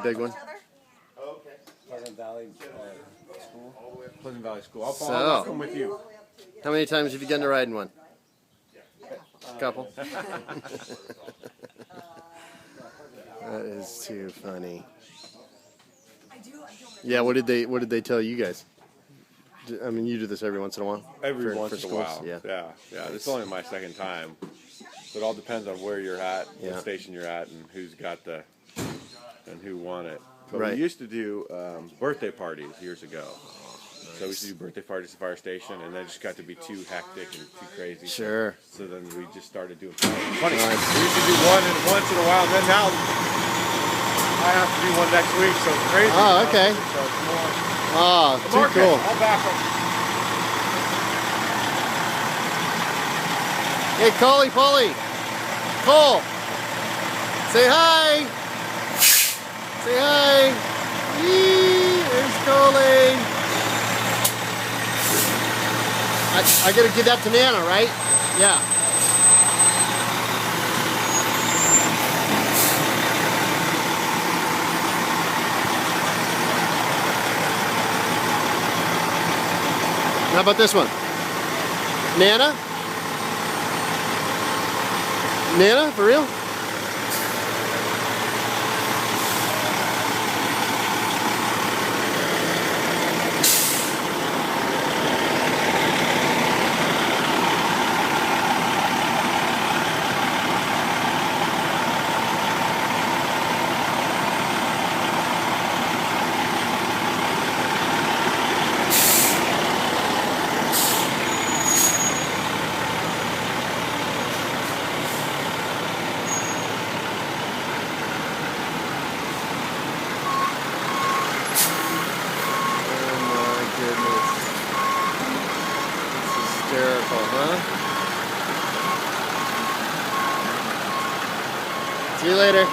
Big one. Okay. Pleasant Valley School. Pleasant Valley School. So, I'll come with you. How many times have you gotten to ride in one? A couple. That is too funny. Yeah, what did they tell you guys? I mean, you do this every once in a while. Every once in a while. Yeah. This is only my second time. So it all depends on where you're at, what station you're at, and who's got the and who won it. But we used to do birthday parties years ago. So we used to do birthday parties at the fire station, and they just got to be too hectic and too crazy. Sure. So then we just started doing funny. We used to do one once in a while, and then now I have to do one next week, so it's crazy. Oh, okay. So it's more. Oh, too cool. I'll back up. Hey, Kole, Kole, say hi. Say hi. Yee, there's Kole. I gotta give that to Nana, right? Yeah. How about this one? Nana? Nana, for real? Hysterical, huh? See you later.